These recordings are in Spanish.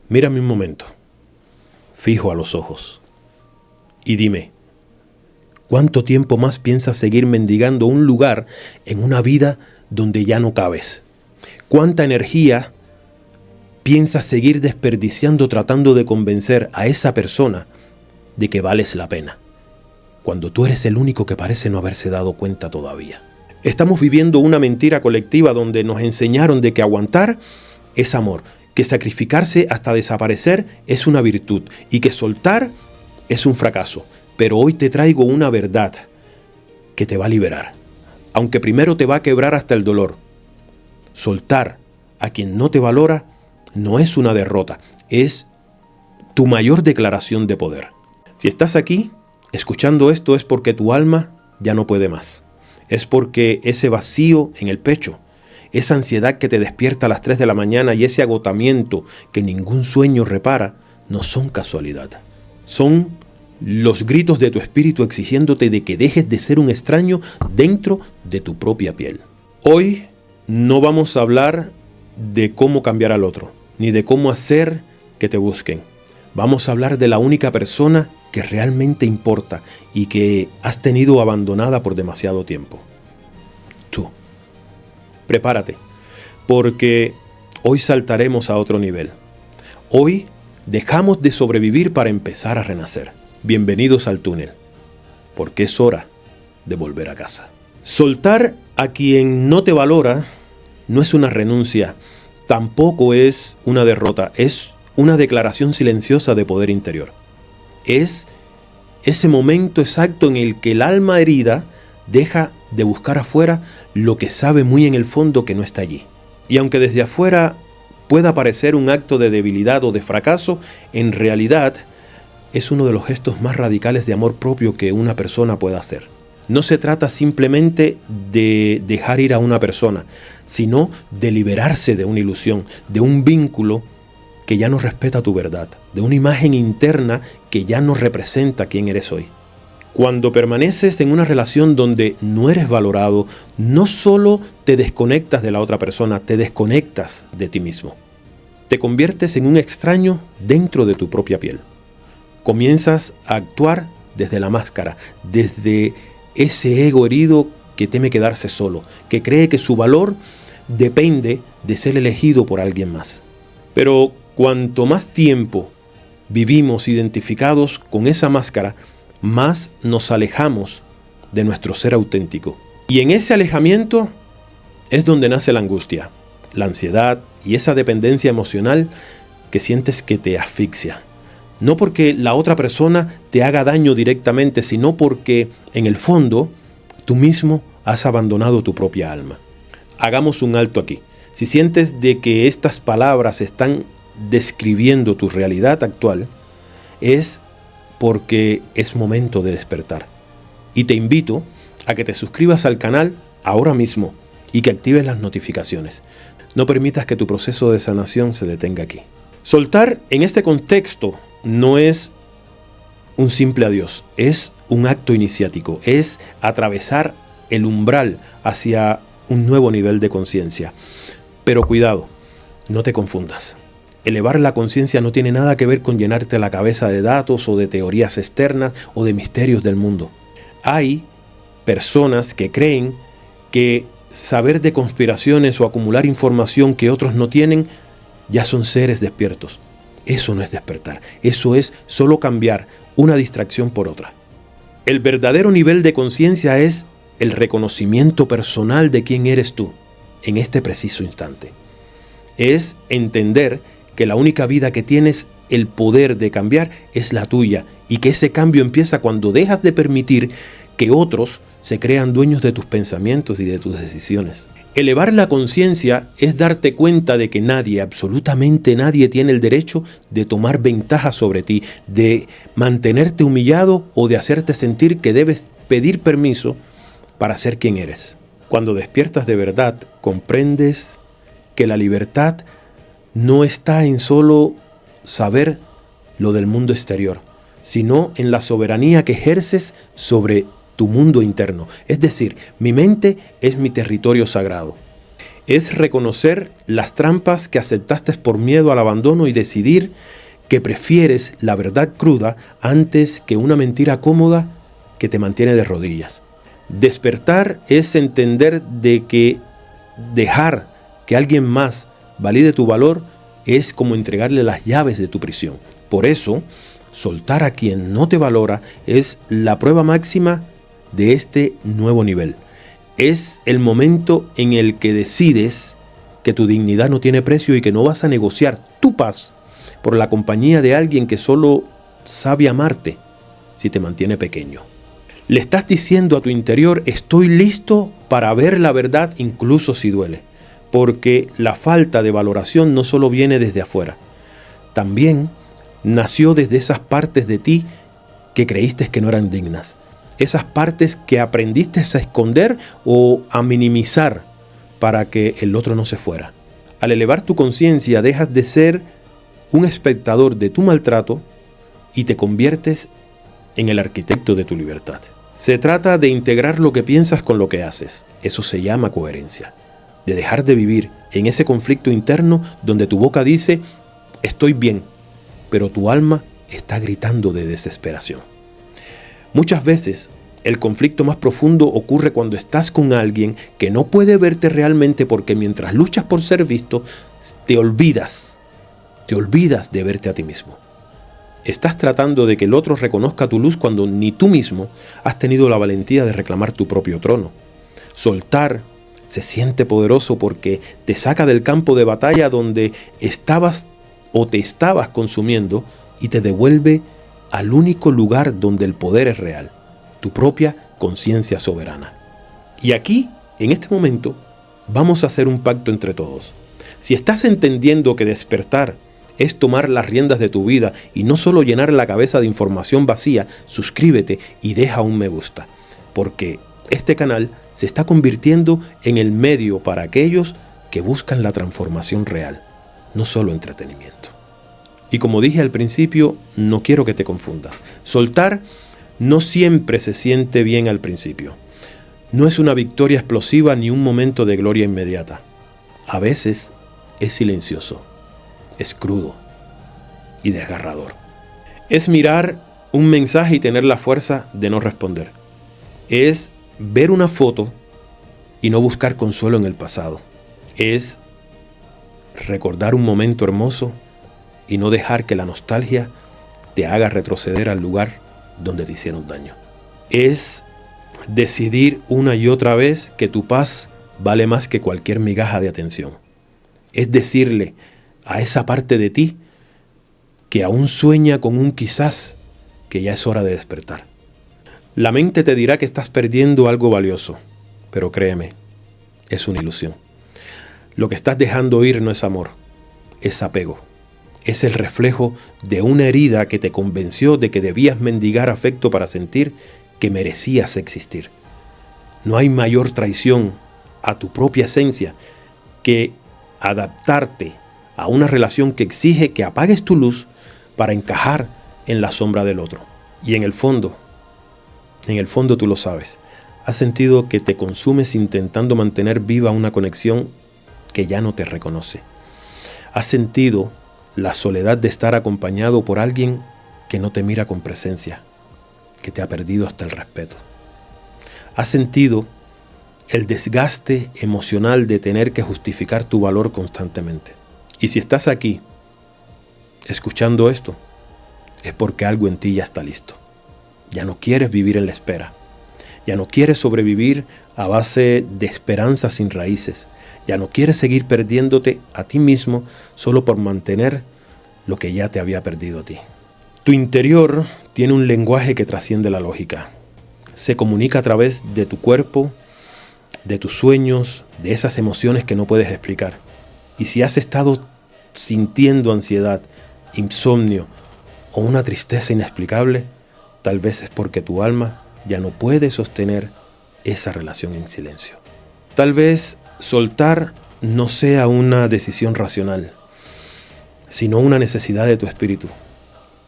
Mírame un momento, fijo a los ojos, y dime, ¿cuánto tiempo más piensas seguir mendigando un lugar en una vida donde ya no cabes? ¿Cuánta energía piensas seguir desperdiciando tratando de convencer a esa persona de que vales la pena, cuando tú eres el único que parece no haberse dado cuenta todavía? Estamos viviendo una mentira colectiva donde nos enseñaron de que aguantar es amor, que sacrificarse hasta desaparecer es una virtud y que soltar es un fracaso. Pero hoy te traigo una verdad que te va a liberar, aunque primero te va a quebrar hasta el dolor. Soltar a quien no te valora no es una derrota, es tu mayor declaración de poder. Si estás aquí escuchando esto es porque tu alma ya no puede más. Es porque ese vacío en el pecho, esa ansiedad que te despierta a las 3 de la mañana y ese agotamiento que ningún sueño repara, no son casualidad. Son los gritos de tu espíritu exigiéndote de que dejes de ser un extraño dentro de tu propia piel. Hoy no vamos a hablar de cómo cambiar al otro, ni de cómo hacer que te busquen. Vamos a hablar de la única persona que realmente importa y que has tenido abandonada por demasiado tiempo. Tú. Prepárate, porque hoy saltaremos a otro nivel. Hoy dejamos de sobrevivir para empezar a renacer. Bienvenidos al túnel, porque es hora de volver a casa. Soltar a quien no te valora no es una renuncia, tampoco es una derrota, es una declaración silenciosa de poder interior. Es ese momento exacto en el que el alma herida deja de buscar afuera lo que sabe muy en el fondo que no está allí. Y aunque desde afuera pueda parecer un acto de debilidad o de fracaso, en realidad es uno de los gestos más radicales de amor propio que una persona pueda hacer. No se trata simplemente de dejar ir a una persona, sino de liberarse de una ilusión, de un vínculo que ya no respeta tu verdad, de una imagen interna que ya no representa quién eres hoy. Cuando permaneces en una relación donde no eres valorado, no solo te desconectas de la otra persona, te desconectas de ti mismo. Te conviertes en un extraño dentro de tu propia piel. Comienzas a actuar desde la máscara, desde ese ego herido que teme quedarse solo, que cree que su valor depende de ser elegido por alguien más. Pero cuanto más tiempo vivimos identificados con esa máscara, más nos alejamos de nuestro ser auténtico. Y en ese alejamiento es donde nace la angustia, la ansiedad y esa dependencia emocional que sientes que te asfixia. No porque la otra persona te haga daño directamente, sino porque en el fondo tú mismo has abandonado tu propia alma. Hagamos un alto aquí. Si sientes de que estas palabras están describiendo tu realidad actual, es porque es momento de despertar. Y te invito a que te suscribas al canal ahora mismo y que actives las notificaciones. No permitas que tu proceso de sanación se detenga aquí. Soltar en este contexto no es un simple adiós, es un acto iniciático, es atravesar el umbral hacia un nuevo nivel de conciencia. Pero cuidado, no te confundas. Elevar la conciencia no tiene nada que ver con llenarte la cabeza de datos o de teorías externas o de misterios del mundo. Hay personas que creen que saber de conspiraciones o acumular información que otros no tienen ya son seres despiertos. Eso no es despertar, eso es solo cambiar una distracción por otra. El verdadero nivel de conciencia es el reconocimiento personal de quién eres tú en este preciso instante. Es entender que la única vida que tienes el poder de cambiar es la tuya y que ese cambio empieza cuando dejas de permitir que otros se crean dueños de tus pensamientos y de tus decisiones. Elevar la conciencia es darte cuenta de que nadie, absolutamente nadie, tiene el derecho de tomar ventaja sobre ti, de mantenerte humillado o de hacerte sentir que debes pedir permiso para ser quien eres. Cuando despiertas de verdad, comprendes que la libertad no está en solo saber lo del mundo exterior, sino en la soberanía que ejerces sobre tu mundo interno. Es decir, mi mente es mi territorio sagrado. Es reconocer las trampas que aceptaste por miedo al abandono y decidir que prefieres la verdad cruda antes que una mentira cómoda que te mantiene de rodillas. Despertar es entender de que dejar que alguien más valide tu valor es como entregarle las llaves de tu prisión. Por eso, soltar a quien no te valora es la prueba máxima de este nuevo nivel. Es el momento en el que decides que tu dignidad no tiene precio y que no vas a negociar tu paz por la compañía de alguien que solo sabe amarte si te mantiene pequeño. Le estás diciendo a tu interior: estoy listo para ver la verdad incluso si duele, porque la falta de valoración no solo viene desde afuera, también nació desde esas partes de ti que creíste que no eran dignas. Esas partes que aprendiste a esconder o a minimizar para que el otro no se fuera. Al elevar tu conciencia, dejas de ser un espectador de tu maltrato y te conviertes en el arquitecto de tu libertad. Se trata de integrar lo que piensas con lo que haces. Eso se llama coherencia. De dejar de vivir en ese conflicto interno donde tu boca dice: estoy bien, pero tu alma está gritando de desesperación. Muchas veces el conflicto más profundo ocurre cuando estás con alguien que no puede verte realmente, porque mientras luchas por ser visto, te olvidas de verte a ti mismo. Estás tratando de que el otro reconozca tu luz cuando ni tú mismo has tenido la valentía de reclamar tu propio trono. Soltar se siente poderoso porque te saca del campo de batalla donde estabas o te estabas consumiendo y te devuelve al único lugar donde el poder es real, tu propia conciencia soberana. Y aquí, en este momento, vamos a hacer un pacto entre todos. Si estás entendiendo que despertar es tomar las riendas de tu vida y no solo llenar la cabeza de información vacía, suscríbete y deja un me gusta, porque este canal se está convirtiendo en el medio para aquellos que buscan la transformación real, no solo entretenimiento. Y como dije al principio, no quiero que te confundas. Soltar no siempre se siente bien al principio. No es una victoria explosiva ni un momento de gloria inmediata. A veces es silencioso, es crudo y desgarrador. Es mirar un mensaje y tener la fuerza de no responder. Es ver una foto y no buscar consuelo en el pasado. Es recordar un momento hermoso y no dejar que la nostalgia te haga retroceder al lugar donde te hicieron daño. Es decidir una y otra vez que tu paz vale más que cualquier migaja de atención. Es decirle a esa parte de ti que aún sueña con un quizás, que ya es hora de despertar. La mente te dirá que estás perdiendo algo valioso, pero créeme, es una ilusión. Lo que estás dejando ir no es amor, es apego. Es el reflejo de una herida que te convenció de que debías mendigar afecto para sentir que merecías existir. No hay mayor traición a tu propia esencia que adaptarte a una relación que exige que apagues tu luz para encajar en la sombra del otro. Y en el fondo tú lo sabes. Has sentido que te consumes intentando mantener viva una conexión que ya no te reconoce. Has sentido la soledad de estar acompañado por alguien que no te mira con presencia, que te ha perdido hasta el respeto. Has sentido el desgaste emocional de tener que justificar tu valor constantemente. Y si estás aquí, escuchando esto, es porque algo en ti ya está listo. Ya no quieres vivir en la espera. Ya no quieres sobrevivir a base de esperanzas sin raíces. Ya no quieres seguir perdiéndote a ti mismo solo por mantener lo que ya te había perdido a ti. Tu interior tiene un lenguaje que trasciende la lógica. Se comunica a través de tu cuerpo, de tus sueños, de esas emociones que no puedes explicar. Y si has estado sintiendo ansiedad, insomnio o una tristeza inexplicable, tal vez es porque tu alma ya no puede sostener esa relación en silencio. Tal vez soltar no sea una decisión racional, sino una necesidad de tu espíritu.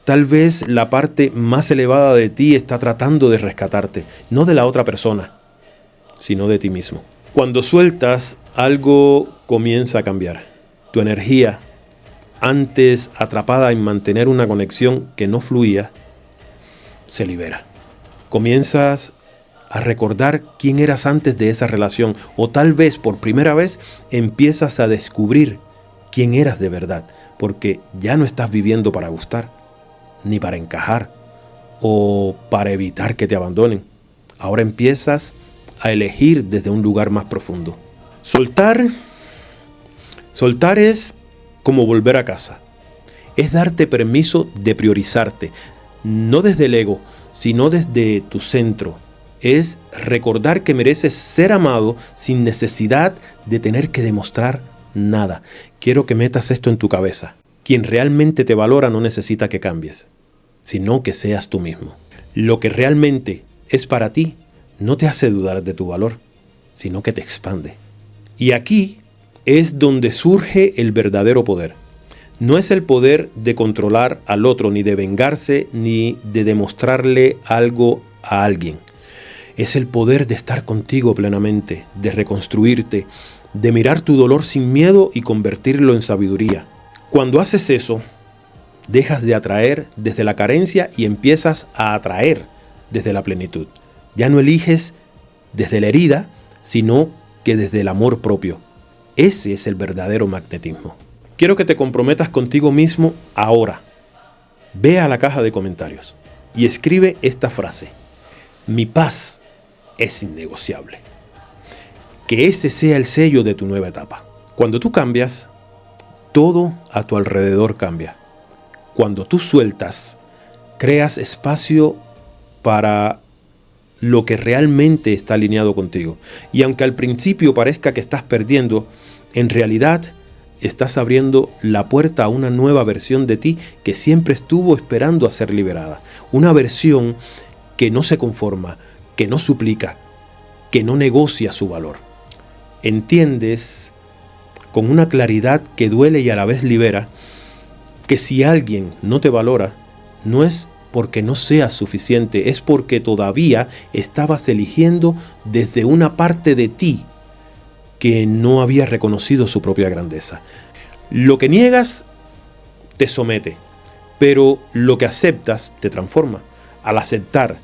Tal vez la parte más elevada de ti está tratando de rescatarte, no de la otra persona, sino de ti mismo. Cuando sueltas, algo comienza a cambiar. Tu energía, antes atrapada en mantener una conexión que no fluía, se libera. Comienzas a recordar quién eras antes de esa relación, o tal vez por primera vez empiezas a descubrir quién eras de verdad, porque ya no estás viviendo para gustar, ni para encajar, o para evitar que te abandonen. Ahora empiezas a elegir desde un lugar más profundo. Soltar es como volver a casa. Es darte permiso de priorizarte, no desde el ego, sino desde tu centro. Es recordar que mereces ser amado sin necesidad de tener que demostrar nada. Quiero que metas esto en tu cabeza. Quien realmente te valora no necesita que cambies, sino que seas tú mismo. Lo que realmente es para ti no te hace dudar de tu valor, sino que te expande. Y aquí es donde surge el verdadero poder. No es el poder de controlar al otro, ni de vengarse, ni de demostrarle algo a alguien. Es el poder de estar contigo plenamente, de reconstruirte, de mirar tu dolor sin miedo y convertirlo en sabiduría. Cuando haces eso, dejas de atraer desde la carencia y empiezas a atraer desde la plenitud. Ya no eliges desde la herida, sino que desde el amor propio. Ese es el verdadero magnetismo. Quiero que te comprometas contigo mismo ahora. Ve a la caja de comentarios y escribe esta frase: mi paz es innegociable. Que ese sea el sello de tu nueva etapa. Cuando tú cambias, todo a tu alrededor cambia. Cuando tú sueltas, creas espacio para lo que realmente está alineado contigo. Y aunque al principio parezca que estás perdiendo, en realidad estás abriendo la puerta a una nueva versión de ti que siempre estuvo esperando a ser liberada. Una versión que no se conforma, que no suplica, que no negocia su valor. Entiendes con una claridad que duele y a la vez libera que si alguien no te valora, no es porque no seas suficiente, es porque todavía estabas eligiendo desde una parte de ti que no había reconocido su propia grandeza. Lo que niegas te somete, pero lo que aceptas te transforma. Al aceptar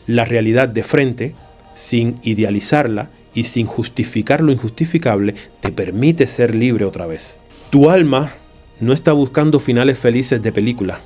la realidad de frente, sin idealizarla y sin justificar lo injustificable, te permite ser libre otra vez. Tu alma no está buscando finales felices de película,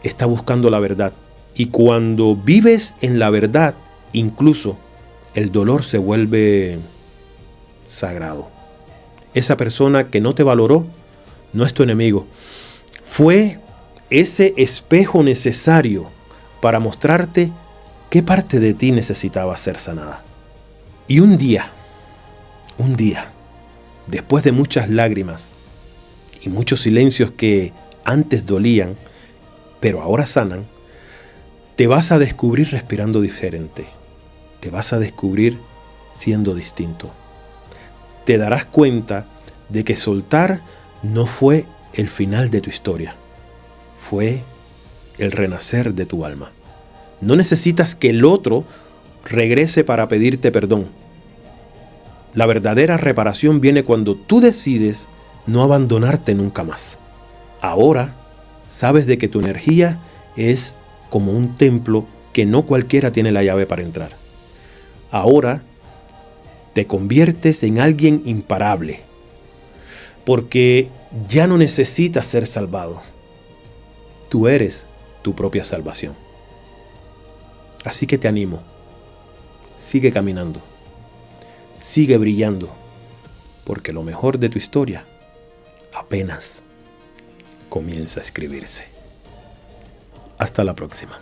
está buscando la verdad. Y cuando vives en la verdad, incluso el dolor se vuelve sagrado. Esa persona que no te valoró no es tu enemigo. Fue ese espejo necesario para mostrarte qué parte de ti necesitaba ser sanada. Y un día, después de muchas lágrimas y muchos silencios que antes dolían, pero ahora sanan, te vas a descubrir respirando diferente. Te vas a descubrir siendo distinto. Te darás cuenta de que soltar no fue el final de tu historia. Fue el renacer de tu alma. No necesitas que el otro regrese para pedirte perdón. La verdadera reparación viene cuando tú decides no abandonarte nunca más. Ahora sabes de que tu energía es como un templo que no cualquiera tiene la llave para entrar. Ahora te conviertes en alguien imparable, porque ya no necesitas ser salvado. Tú eres tu propia salvación. Así que te animo. Sigue caminando. Sigue brillando, porque lo mejor de tu historia apenas comienza a escribirse. Hasta la próxima.